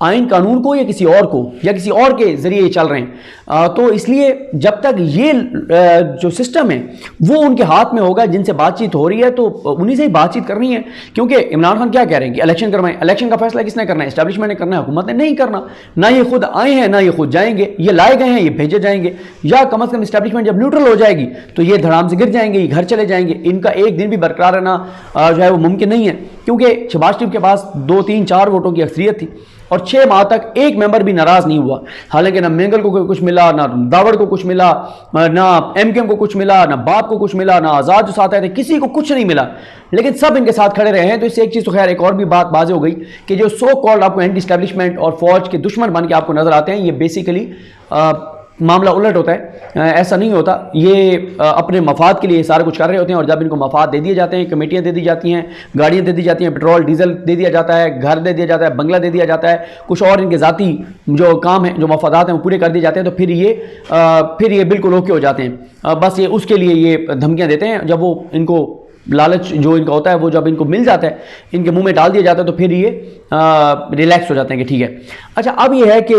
آئین قانون کو یا کسی اور کو یا کسی اور کے ذریعے چل رہے ہیں. تو اس لیے جب تک یہ جو سسٹم ہے وہ ان کے ہاتھ میں ہوگا، جن سے بات چیت ہو رہی ہے تو انہی سے ہی بات چیت کرنی ہے. کیونکہ عمران خان کیا کہہ رہے ہیں کہ الیکشن کروائیں. الیکشن کا فیصلہ کس نے کرنا ہے؟ اسٹیبلشمنٹ نے کرنا ہے، حکومت نے نہیں کرنا. نہ یہ خود آئے ہیں، نہ یہ خود جائیں گے. یہ لائے گئے ہیں، یہ بھیجے جائیں گے. یا کم از کم اسٹیبلشمنٹ جب نیوٹرل ہو جائے گی تو یہ دھڑام سے گر جائیں گے، یہ گھر چلے جائیں گے. ان کا ایک دن بھی برقرار رہنا جو ہے وہ ممکن نہیں ہے. کیونکہ شہباز شریف کے پاس 2 3 4 ووٹوں کی اکثریت تھی اور 6 ماہ تک ایک ممبر بھی ناراض نہیں ہوا. حالانکہ نہ مینگل کو کچھ ملا، نہ داوڑ کو کچھ ملا، نہ ایم کیو ایم کو کچھ ملا، نہ باپ کو کچھ ملا، نہ آزاد جو ساتھ آئے تھے کسی کو کچھ نہیں ملا، لیکن سب ان کے ساتھ کھڑے رہے ہیں. تو اس سے ایک چیز تو خیر ایک اور بھی بات واضح ہو گئی کہ جو سو کالڈ آپ کو اینٹی اسٹیبلشمنٹ اور فوج کے دشمن بن کے آپ کو نظر آتے ہیں، یہ بیسیکلی معاملہ الٹ ہوتا ہے. ایسا نہیں ہوتا. یہ اپنے مفاد کے لیے سارا کچھ کر رہے ہوتے ہیں، اور جب ان کو مفاد دے دیے جاتے ہیں، کمیٹیاں دے دی جاتی ہیں، گاڑیاں دے دی جاتی ہیں، پیٹرول ڈیزل دے دیا جاتا ہے، گھر دے دیا جاتا ہے، بنگلہ دے دیا جاتا ہے، کچھ اور ان کے ذاتی جو کام ہیں، جو مفادات ہیں وہ پورے کر دیے جاتے ہیں، تو پھر یہ بالکل اوکے ہو جاتے ہیں. بس یہ اس کے لیے یہ دھمکیاں دیتے ہیں. جب وہ ان کو لالچ جو ان کا ہوتا ہے وہ جب ان کو مل جاتا ہے، ان کے منہ میں ڈال دیا جاتا ہے، تو پھر یہ ریلیکس ہو جاتے ہیں کہ ٹھیک ہے. اچھا، اب یہ ہے کہ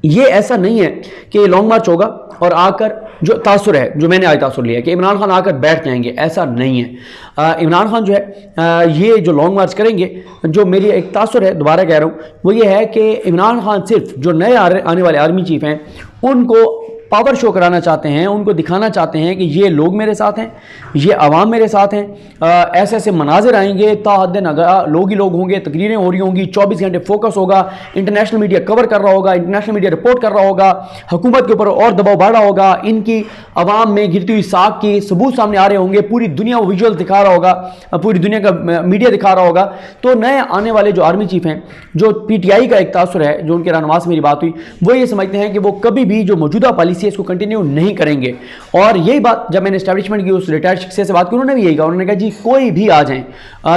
یہ ایسا نہیں ہے کہ لانگ مارچ ہوگا اور آ کر جو تاثر ہے، جو میں نے آج تاثر لیا کہ عمران خان آ کر بیٹھ جائیں گے، ایسا نہیں ہے. عمران خان جو ہے یہ جو لانگ مارچ کریں گے، جو میری ایک تاثر ہے، دوبارہ کہہ رہا ہوں، وہ یہ ہے کہ عمران خان صرف جو نئے آنے والے آرمی چیف ہیں ان کو پاور شو کرانا چاہتے ہیں، ان کو دکھانا چاہتے ہیں کہ یہ لوگ میرے ساتھ ہیں، یہ عوام میرے ساتھ ہیں. ایسے ایسے مناظر آئیں گے، تا حد نگاہ لوگ ہی لوگ ہوں گے، تقریریں ہو رہی ہوں گی، 24 گھنٹے فوکس ہوگا، انٹرنیشنل میڈیا کور کر رہا ہوگا، انٹرنیشنل میڈیا رپورٹ کر رہا ہوگا، حکومت کے اوپر اور دباؤ بڑھ رہا ہوگا، ان کی عوام میں گرتی ہوئی ساکھ کی ثبوت سامنے آ رہے ہوں گے، پوری دنیا وہ ویژول دکھا رہا ہوگا، پوری دنیا کا میڈیا دکھا رہا ہوگا. تو نئے آنے والے جو آرمی چیف ہیں، جو پی ٹی آئی کا ایک تاثر ہے، جو ان کے رہنما سے میری بات ہوئی، وہ یہ سمجھتے ہیں کہ وہ کبھی بھی جو موجودہ پالیسی ہے اس کو کنٹینیو نہیں کریں گے. اور یہی بات جب میں نے اسٹیبلشمنٹ کی اس ریٹائرڈ شخصیت سے بات کی، انہوں نے بھی یہی کہا. انہوں نے کہا جی کوئی بھی آ جائیں،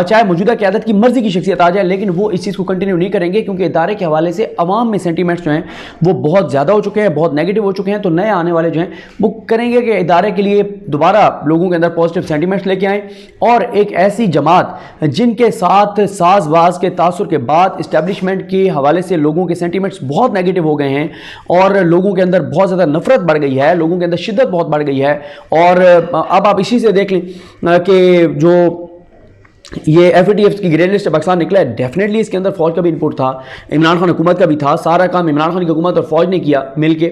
چاہے موجودہ قیادت کی مرضی کی شخصیت آ جائے، لیکن وہ اس چیز کو کنٹینیو نہیں کریں گے، کیونکہ ادارے کے حوالے سے عوام میں سینٹیمنٹس جو ہیں وہ بہت زیادہ ہو چکے ہیں، بہت نیگیٹو ہو چکے ہیں. تو نئے آنے والے جو ہیں وہ کریں گے کہ ادارے کے لیے دوبارہ لوگوں کے اندر پازیٹیو سینٹیمنٹس لے کے آئیں، اور ایک ایسی جماعت جن کے ساتھ ساز باز کے تاثر کے بعد اسٹیبلشمنٹ کے حوالے سے لوگوں کے سینٹیمنٹس بہت نیگیٹو ہو گئے ہیں، اور لوگوں کے اندر بہت زیادہ نفرت بڑھ گئی ہے، لوگوں کے اندر شدت بہت بڑھ گئی ہے. اور اب آپ اسی سے دیکھ لیں کہ جو یہ ایف اے ٹی ایف کی گرے لسٹ پاکستان نکلا ہے، ڈیفینیٹلی اس کے اندر فوج کا بھی انپٹ تھا، عمران خان حکومت کا بھی تھا، سارا کام عمران خان کی حکومت اور فوج نے کیا مل کے.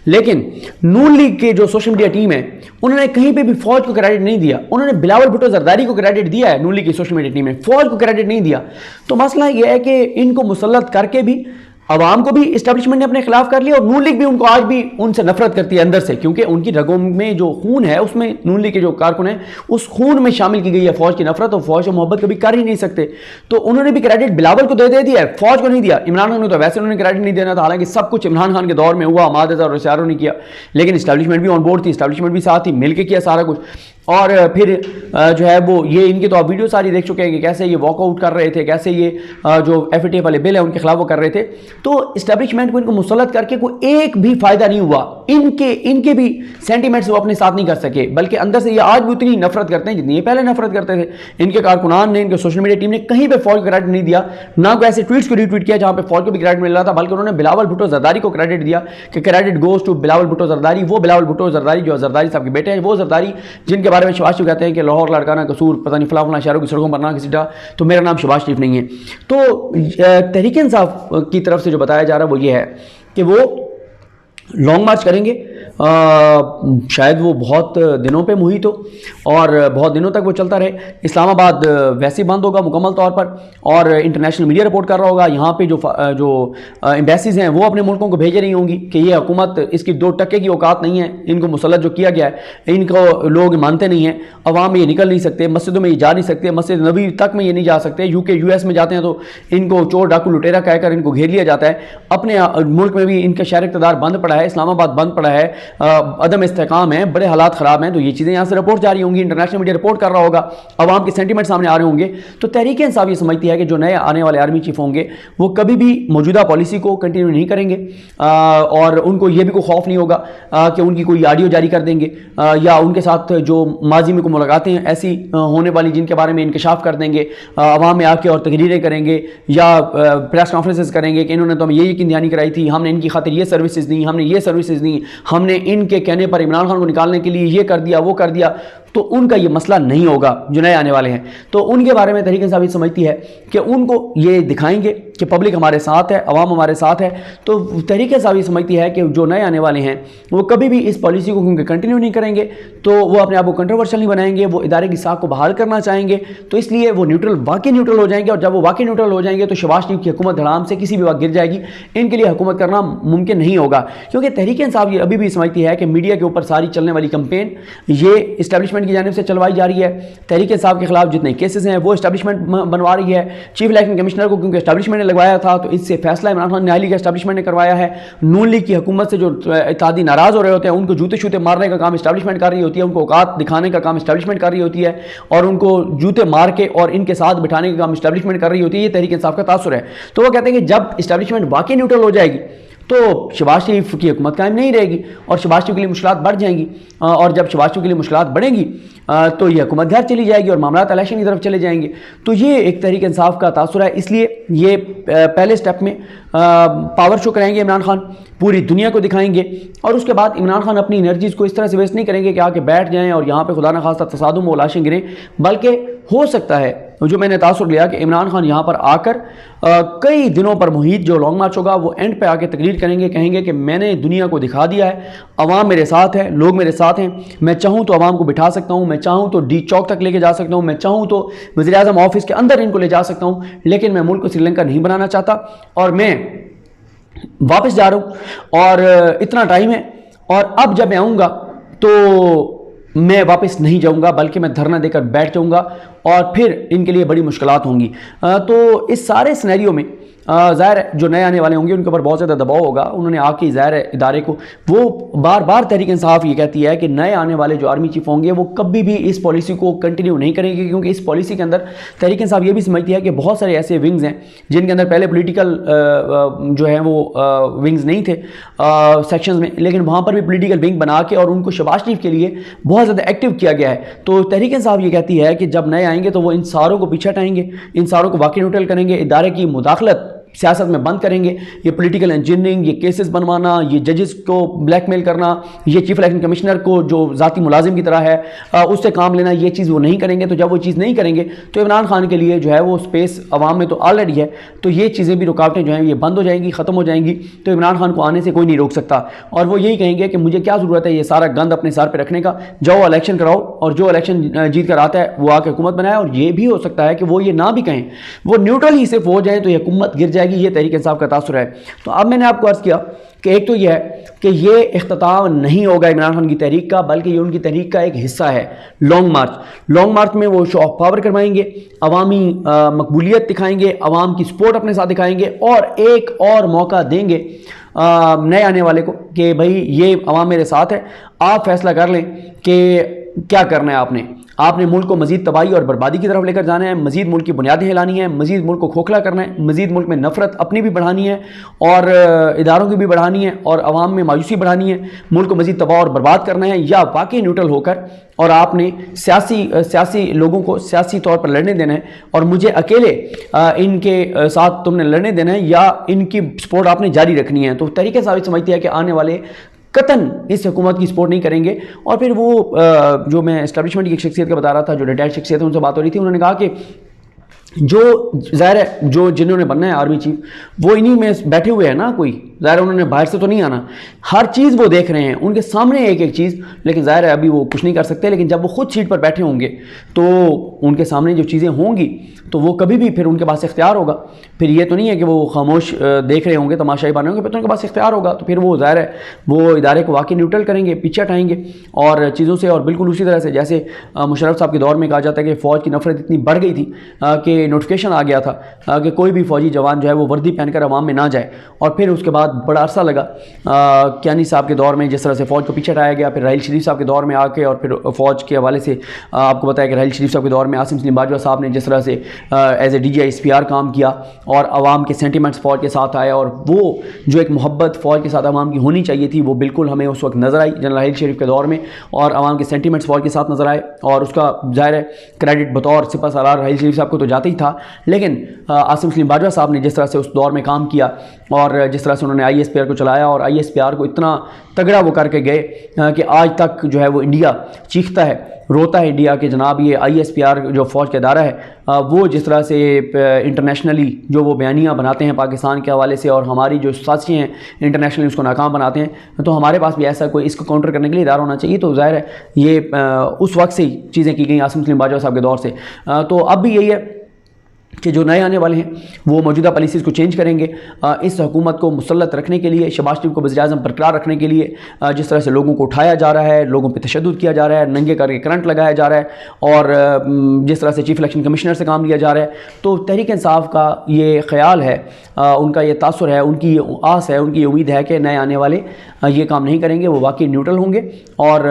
لیکن نون لیگ کے جو سوشل میڈیا ٹیم ہے انہوں نے کہیں پہ بھی فوج کو کریڈٹ نہیں دیا. انہوں نے بلاول بھٹو زرداری کو کریڈٹ دیا ہے، نون لیگ کی سوشل میڈیا ٹیم نے فوج کو کریڈٹ نہیں دیا. تو مسئلہ یہ ہے کہ ان کو مسلط کر کے بھی عوام کو بھی اسٹیبلشمنٹ نے اپنے خلاف کر لیا، اور نون لیگ بھی ان کو آج بھی ان سے نفرت کرتی ہے اندر سے، کیونکہ ان کی رگوں میں جو خون ہے اس میں نون لیگ کے جو کارکن ہیں اس خون میں شامل کی گئی ہے فوج کی نفرت، اور فوج سے محبت کبھی کر ہی نہیں سکتے. تو انہوں نے بھی کریڈٹ بلاول کو دے دیا ہے، فوج کو نہیں دیا. عمران خان کو تو ویسے انہوں نے کریڈٹ نہیں دینا تھا، حالانکہ سب کچھ عمران خان کے دور میں ہوا، مادہ اور اشاروں نے کیا، لیکن اسٹیبلشمنٹ بھی آن بورڈ تھی، اسٹیبلشمنٹ بھی ساتھ تھی، مل کے کیا سارا کچھ. اور پھر جو ہے وہ یہ ان کے تو آپ ویڈیو ساری دیکھ چکے ہیں کہ کیسے یہ واک آؤٹ کر رہے تھے، کیسے یہ جو ایف اے ٹی ایف والے بل ہیں ان کے خلاف وہ کر رہے تھے. تو اسٹیبلشمنٹ کو ان کو مسلط کر کے کوئی ایک بھی فائدہ نہیں ہوا. ان کے بھی سینٹیمنٹس وہ اپنے ساتھ نہیں کر سکے، بلکہ اندر سے یہ آج بھی اتنی نفرت کرتے ہیں جتنی یہ پہلے نفرت کرتے تھے. ان کے کارکنان نے، ان کے سوشل میڈیا ٹیم نے کہیں پہ فوج کو کریڈٹ نہیں دیا، نہ کوئی ایسے ٹویٹس کو ری ٹویٹ کیا جہاں پہ فوج کو بھی کریڈٹ مل رہا تھا، بلکہ انہوں نے بلاول بھٹو زرداری کو کریڈٹ دیا کہ credit goes to Bilawal Bhutto Zardari. وہ بلاول بھٹو زرداری جو زرداری صاحب کے بیٹے ہیں، وہ زرداری جن کے بارے میں شہباز شریف کہتے ہیں کہ لاہور لڑکانہ قصور، پتہ نہیں فلاں فلاں شہروں کی سڑکوں پر نہ کسی ڈا، تو میرا نام شہباز شریف نہیں ہے. تو تحریک انصاف کی طرف سے جو بتایا جا رہا ہے وہ یہ ہے کہ وہ لانگ مارچ کریں گے. شاید وہ بہت دنوں پہ محیط ہو اور بہت دنوں تک وہ چلتا رہے. اسلام آباد ویسے بند ہوگا مکمل طور پر، اور انٹرنیشنل میڈیا رپورٹ کر رہا ہوگا. یہاں پہ جو ایمبیسیز ہیں وہ اپنے ملکوں کو بھیج رہی ہوں گی کہ یہ حکومت اس کی 2% کی اوقات نہیں ہے، ان کو مسلط جو کیا گیا ہے ان کو لوگ مانتے نہیں ہیں، عوام میں یہ نکل نہیں سکتے، مسجدوں میں یہ جا نہیں سکتے، مسجد نبوی تک میں یہ نہیں جا سکتے. یو ایس میں جاتے ہیں تو ان کو چور ڈاکو لٹیرا کہہ کر ان کو گھیر لیا جاتا ہے. اپنے ملک میں بھی ان کا شہر اقتدار بند پڑا ہے، اسلام آباد بند پڑا ہے. عدم استحکام ہے, بڑے حالات خراب ہیں, تو یہ چیزیں یہاں سے رپورٹ جاری ہوں گی, انٹرنیشنل میڈیا رپورٹ کر رہا ہوگا, عوام کے سینٹیمنٹ سامنے آ رہے ہوں گے. تو تحریک انصاف یہ سمجھتی ہے کہ جو نئے آنے والے آرمی چیف ہوں گے وہ کبھی بھی موجودہ پالیسی کو کنٹینیو نہیں کریں گے, اور ان کو یہ بھی کوئی خوف نہیں ہوگا کہ ان کی کوئی آڈیو جاری کر دیں گے, یا ان کے ساتھ جو ماضی میں کوئی ملاقاتیں ایسی ہونے والی جن کے بارے میں انکشاف کر دیں گے, عوام میں آ کے اور تقریریں کریں گے یا پریس کانفرنسز کریں گے کہ انہوں نے تو ہمیں یہ یقین دہانی کرائی تھی, ہم نے ان کی خاطر یہ سروسز دی, ہم نے یہ سروسز دی, ہم نے ان کے کہنے پر عمران خان کو نکالنے کے لیے یہ کر دیا وہ کر دیا. تو ان کا یہ مسئلہ نہیں ہوگا جو نئے آنے والے ہیں. تو ان کے بارے میں تحریک انصاف سمجھتی ہے کہ ان کو یہ دکھائیں گے کہ پبلک ہمارے ساتھ ہے, عوام ہمارے ساتھ ہے. تو تحریک انصاف سمجھتی ہے کہ جو نئے آنے والے ہیں وہ کبھی بھی اس پالیسی کو کیونکہ کنٹینیو نہیں کریں گے تو وہ اپنے آپ کو کنٹروورشل نہیں بنائیں گے, وہ ادارے کی ساکھ کو بحال کرنا چاہیں گے. تو اس لیے وہ واقعی نیوٹرل ہو جائیں گے, اور جب وہ واقعی نیوٹرل ہو جائیں گے تو شہباز شریف کی حکومت دھڑام سے کسی بھی وقت گر جائے گی. ان کے لیے حکومت کرنا ممکن نہیں ہوگا, کیونکہ تحریک انصاف یہ ابھی بھی سمجھتی ہے کہ میڈیا کے اوپر ساری چلنے والی کمپین یہ اسٹیبلشمنٹ کی جانب سے چلوائی جا رہی ہے. تحریک انصاف کے خلاف جتنے کیسز ہیں وہ اسٹیبلشمنٹ بنوا رہی ہے. چیف الیکشن کمشنر کو کیونکہ اسٹیبلشمنٹ نے لگوایا تھا تو اس سے فیصلہ عمران خان نہائی لیگ اسٹیبلشمنٹ نے کروایا ہے. نون لیگ کی حکومت سے جو اتحادی ناراض ہو رہے ہوتے ہیں ان کو جوتے شوتے مارنے کا کام اسٹیبلشمنٹ کر رہی ہوتی ہے, ان کو اوقات دکھانے کا کام اسٹیبلشمنٹ کر رہی ہوتی ہے, اور ان کو جوتے مار کے اور ان کے ساتھ بٹھانے کا کام اسٹیبلشمنٹ کر رہی ہوتی ہے. یہ تحریک انصاف کا تاثر ہے. تو وہ کہتے ہیں کہ جب اسٹیبلشمنٹ واقعی نیوٹرل ہو جائے گی تو شہباز شریف کی حکومت قائم نہیں رہے گی اور شہباز شریف کے لیے مشکلات بڑھ جائیں گی, اور جب شہباز شریف کے لیے مشکلات بڑھیں گی تو یہ حکومت گھر چلی جائے گی اور معاملات الیکشن کی طرف چلے جائیں گے. تو یہ ایک تحریک انصاف کا تاثر ہے. اس لیے یہ پہلے سٹیپ میں پاور شو کرائیں گے عمران خان, پوری دنیا کو دکھائیں گے, اور اس کے بعد عمران خان اپنی انرجیز کو اس طرح سے ویسٹ نہیں کریں گے کہ آ کے بیٹھ جائیں اور یہاں پہ خدا نخواستہ تصادم و لاشیں گریں. بلکہ ہو سکتا ہے جو میں نے تاثر لیا کہ عمران خان یہاں پر آ کر کئی دنوں پر محیط جو لانگ مارچ ہوگا وہ اینڈ پہ آ کے تقریر کریں گے, کہیں گے کہ میں نے دنیا کو دکھا دیا ہے, عوام میرے ساتھ ہے, لوگ میرے ساتھ ہیں, میں چاہوں تو عوام کو بٹھا سکتا ہوں, میں چاہوں تو ڈی چوک تک لے کے جا سکتا ہوں, میں چاہوں تو وزیر اعظم آفس کے اندر ان کو لے جا سکتا ہوں, لیکن میں ملک کو سری لنکا نہیں بنانا چاہتا, اور میں واپس جا رہا ہوں اور اتنا ٹائم ہے, اور اب جب میں آؤں گا تو میں واپس نہیں جاؤں گا بلکہ میں دھرنا دے کر بیٹھ جاؤں گا, اور پھر ان کے لیے بڑی مشکلات ہوں گی. تو اس سارے سینیریو میں ظاہر ہے جو نئے آنے والے ہوں گے ان کے اوپر بہت زیادہ دباؤ ہوگا. انہوں نے آ کے ظاہر ہے ادارے کو وہ بار بار تحریک انصاف یہ کہتی ہے کہ نئے آنے والے جو آرمی چیف ہوں گے وہ کبھی بھی اس پالیسی کو کنٹینیو نہیں کریں گے, کیونکہ اس پالیسی کے اندر تحریک انصاف یہ بھی سمجھتی ہے کہ بہت سارے ایسے ونگز ہیں جن کے اندر پہلے پولیٹیکل جو ہیں وہ ونگز نہیں تھے سیکشنز میں, لیکن وہاں پر بھی پولیٹیکل ونگ بنا کے اور ان کو شہباز شریف کے لیے بہت زیادہ ایکٹیو کیا گیا ہے. تو تحریک انصاف یہ کہتی ہے کہ جب نئے آئیں گے تو وہ ان ساروں کو پیچھے ہٹائیں گے, ان ساروں کو واقعی نیوٹرل کریں گے, ادارے کی مداخلت سیاست میں بند کریں گے. یہ پولیٹیکل انجینئرنگ, یہ کیسز بنوانا, یہ ججز کو بلیک میل کرنا, یہ چیف الیکشن کمشنر کو جو ذاتی ملازم کی طرح ہے اس سے کام لینا, یہ چیز وہ نہیں کریں گے. تو جب وہ چیز نہیں کریں گے تو عمران خان کے لیے جو ہے وہ سپیس عوام میں تو آلریڈی ہے, تو یہ چیزیں بھی رکاوٹیں جو ہیں یہ بند ہو جائیں گی, ختم ہو جائیں گی. تو عمران خان کو آنے سے کوئی نہیں روک سکتا, اور وہ یہی کہیں گے کہ مجھے کیا ضرورت ہے یہ سارا گند اپنے سر پہ رکھنے کا, جاؤ الیکشن کراؤ اور جو الیکشن جیت کر آتا ہے وہ آ کے حکومت بنائے. اور یہ بھی ہو سکتا ہے کہ وہ یہ نہ بھی کہیں, وہ نیوٹرل ہی صرف ہو جائیں تو یہ حکومت گر جائے گی. یہ تحریک انصاف کا تاثر ہے. تو اب میں نے آپ کو عرض کیا کہ ایک تو یہ ہے کہ یہ اختتام نہیں ہوگا عمران خان کی تحریک کا, بلکہ یہ ان کی تحریک کا ایک حصہ ہے. لانگ مارچ میں وہ شو آف پاور کروائیں گے, عوامی مقبولیت دکھائیں گے, عوام کی سپورٹ اپنے ساتھ دکھائیں گے, اور ایک اور موقع دیں گے نئے آنے والے کو کہ بھائی یہ عوام میرے ساتھ ہے, آپ فیصلہ کر لیں کہ کیا کرنا ہے. آپ نے ملک کو مزید تباہی اور بربادی کی طرف لے کر جانا ہے, مزید ملک کی بنیادیں ہلانی ہیں, مزید ملک کو کھوکھلا کرنا ہے, مزید ملک میں نفرت اپنی بھی بڑھانی ہے اور اداروں کی بھی بڑھانی ہے, اور عوام میں مایوسی بڑھانی ہے, ملک کو مزید تباہ اور برباد کرنا ہے, یا واقعی نیوٹرل ہو کر اور آپ نے سیاسی لوگوں کو سیاسی طور پر لڑنے دینا ہے, اور مجھے اکیلے ان کے ساتھ تم نے لڑنے دینا ہے, یا ان کی سپورٹ آپ نے جاری رکھنی ہے. تو طریقے سے سمجھتی ہے کہ آنے والے قطن اس حکومت کی سپورٹ نہیں کریں گے. اور پھر وہ جو میں اسٹیبلشمنٹ کی ایک شخصیت کا بتا رہا تھا, جو ریٹائرڈ شخصیت ہے, ان سے بات ہو رہی تھی, انہوں نے کہا کہ جو ظاہر ہے جو جنہوں نے بننا ہے آرمی چیف وہ انہی میں بیٹھے ہوئے ہیں نا, کوئی ظاہر انہوں نے باہر سے تو نہیں آنا, ہر چیز وہ دیکھ رہے ہیں, ان کے سامنے ایک ایک چیز, لیکن ظاہر ہے ابھی وہ کچھ نہیں کر سکتے. لیکن جب وہ خود سیٹ پر بیٹھے ہوں گے تو ان کے سامنے جو چیزیں ہوں گی تو وہ کبھی بھی پھر ان کے پاس اختیار ہوگا. پھر یہ تو نہیں ہے کہ وہ خاموش دیکھ رہے ہوں گے, تماشائی بنے ہوں گے, پھر تو ان کے پاس اختیار ہوگا. تو پھر وہ ظاہر ہے وہ ادارے کو واقعی نیوٹرل کریں گے, پیچھے ہٹائیں گے اور چیزوں سے. اور بالکل اسی طرح سے جیسے مشرف صاحب کے دور میں کہا جاتا ہے کہ فوج کی نفرت اتنی بڑھ گئی تھی کہ یہ نوٹیفیکیشن آ گیا تھا کہ کوئی بھی فوجی جوان جو ہے وہ وردی پہن کر عوام میں نہ جائے، اور پھر اس کے بعد بڑا عرصہ لگا کیانی صاحب کے دور میں جس طرح سے فوج کو پیچھے ہٹایا گیا، پھر راحیل شریف صاحب کے دور میں آ کے، اور پھر فوج کے حوالے سے آپ کو بتایا کہ راحیل شریف صاحب کے دور میں عاصم سلیم باجوہ صاحب نے جس طرح سے ایز اے DGI SPR کام کیا اور عوام کے سینٹیمنٹس فوج کے ساتھ آیا، اور وہ جو ایک محبت فوج کے ساتھ عوام کی ہونی چاہیے تھی وہ بالکل ہمیں اس وقت نظر آئی جنرل راحیل شریف کے دور میں، اور عوام کے سینٹیمنٹس فوج کے ساتھ نظر آئے، اور اس کا ظاہر ہے کریڈٹ بطور سپہ سالار راحیل شریف صاحب کو تو جاتا ہی تھا، لیکن عاصم سلیم باجوہ صاحب نے جس طرح سے اس دور میں کام کیا اور جس طرح سے انہوں نے ISPR کو چلایا، اور ISPR کو اتنا تگڑا وہ کر کے گئے کہ آج تک جو ہے وہ انڈیا چیختا ہے، روتا ہے انڈیا کہ جناب یہ ISPR جو فوج کا ادارہ ہے وہ جس طرح سے انٹرنیشنلی جو وہ بیانیاں بناتے ہیں پاکستان کے حوالے سے، اور ہماری جو سازشیں ہیں انٹرنیشنلی اس کو ناکام بناتے ہیں، تو ہمارے پاس بھی ایسا کوئی اس کو کاؤنٹر کرنے کے لیے ادارہ ہونا چاہیے۔ تو ظاہر ہے یہ اس وقت سے ہی چیزیں کی گئیں عاصم سلیم باجوہ صاحب کے دور سے، تو اب بھی یہی ہے کہ جو نئے آنے والے ہیں وہ موجودہ پالیسیز کو چینج کریں گے، اس حکومت کو مسلط رکھنے کے لیے، شہباز شریف کو وزیر اعظم برقرار رکھنے کے لیے جس طرح سے لوگوں کو اٹھایا جا رہا ہے، لوگوں پہ تشدد کیا جا رہا ہے، ننگے کر کے کرنٹ لگایا جا رہا ہے، اور جس طرح سے چیف الیکشن کمشنر سے کام لیا جا رہا ہے، تو تحریک انصاف کا یہ خیال ہے، ان کا یہ تاثر ہے، ان کی یہ آس ہے، ان کی یہ امید ہے کہ نئے آنے والے یہ کام نہیں کریں گے، وہ واقعی نیوٹرل ہوں گے، اور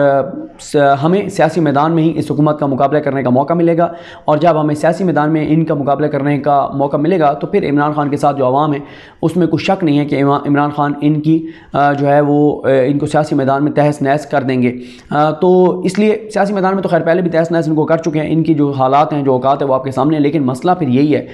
ہمیں سیاسی میدان میں ہی اس حکومت کا مقابلہ کرنے کا موقع ملے گا، اور جب ہمیں سیاسی میدان میں ان کا مقابلہ کرنے کا موقع ملے گا تو پھر عمران خان کے ساتھ جو عوام ہے اس میں کوئی شک نہیں ہے کہ عمران خان ان کی جو ہے وہ ان کو سیاسی میدان میں تہس نہس کر دیں گے، تو اس لیے سیاسی میدان میں تو خیر پہلے بھی تہس نہس ان کو کر چکے ہیں، ان کی جو حالات ہیں جو اوقات ہے وہ آپ کے سامنے ہیں، لیکن مسئلہ پھر یہی ہے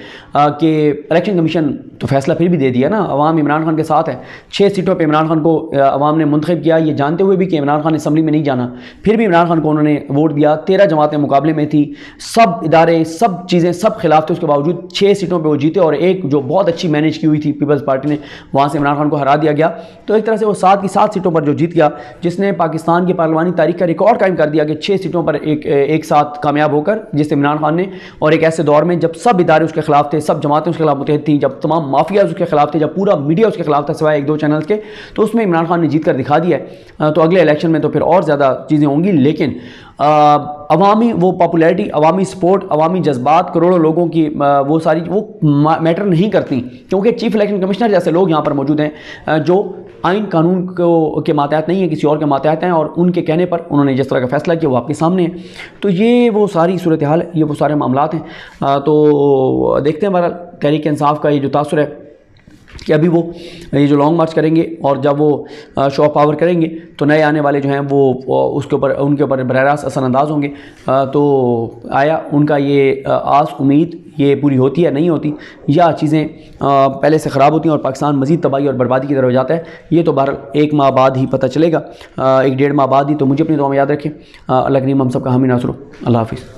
کہ الیکشن کمیشن تو فیصلہ پھر بھی دے دیا نا، عوام عمران خان کے ساتھ ہے، 6 سیٹوں پہ عمران خان کو عوام نے منتخب کیا، یہ جانتے ہوئے بھی کہ عمران خان اسمبلی میں نہیں جانا، پھر بھی عمران خان کو انہوں نے ووٹ دیا، 13 جماعتیں مقابلے میں تھی، سب ادارے سب چیزیں سب خلاف تھے، اس کے باوجود 6 سیٹوں پہ وہ جیتے، اور ایک جو بہت اچھی مینیج کی ہوئی تھی پیپلز پارٹی نے وہاں سے عمران خان کو ہرا دیا گیا، تو ایک طرح سے وہ 7 کی 7 سیٹوں پر جو جیت گیا، جس نے پاکستان کی پارلیمانی تاریخ کا ریکارڈ قائم کر دیا کہ 6 سیٹوں پر ایک ساتھ کامیاب ہو کر جس سے عمران خان نے، اور ایک ایسے دور میں جب سب ادارے اس کے خلاف تھے، سب جماعتیں اس کے خلاف متحد تھیں، جب تمام مافیاز اس کے خلاف تھے، جب پورا میڈیا اس کے خلاف تھا سوائے 1-2 چینلز کے، تو اس میں عمران خان نے جیت کر دکھا دیا ہے، تو اگلے الیکشن میں تو پھر اور زیادہ چیزیں ہوں گی، لیکن عوامی وہ پاپولیرٹی، عوامی سپورٹ، عوامی جذبات، کروڑوں لوگوں کی وہ ساری وہ میٹر نہیں کرتی، کیونکہ چیف الیکشن کمشنر جیسے لوگ یہاں پر موجود ہیں جو آئین قانون کے ماتحت نہیں ہیں، کسی اور کے ماتحت ہیں، اور ان کے کہنے پر انہوں نے جس طرح کا فیصلہ کیا وہ آپ کے سامنے ہے، تو یہ وہ ساری صورتحال ہے، یہ وہ سارے معاملات ہیں، تو دیکھتے ہیں بہرحال تحریک انصاف کا یہ جو تاثر ہے کہ ابھی وہ یہ جو لانگ مارچ کریں گے اور جب وہ شو آف پاور کریں گے تو نئے آنے والے جو ہیں وہ اس کے اوپر ان کے اوپر براہ راست اثر انداز ہوں گے، تو آیا ان کا یہ آس امید یہ پوری ہوتی ہے نہیں ہوتی، یا چیزیں پہلے سے خراب ہوتی ہیں اور پاکستان مزید تباہی اور بربادی کی طرف جاتا ہے، یہ تو بہرحال 1 ماہ بعد ہی پتہ چلے گا، 1-1.5 ماہ بعد ہی، تو مجھے اپنی دعا میں یاد رکھیں، اللہ کریم ہم سب کا حامی ناصر ہو، اللہ حافظ۔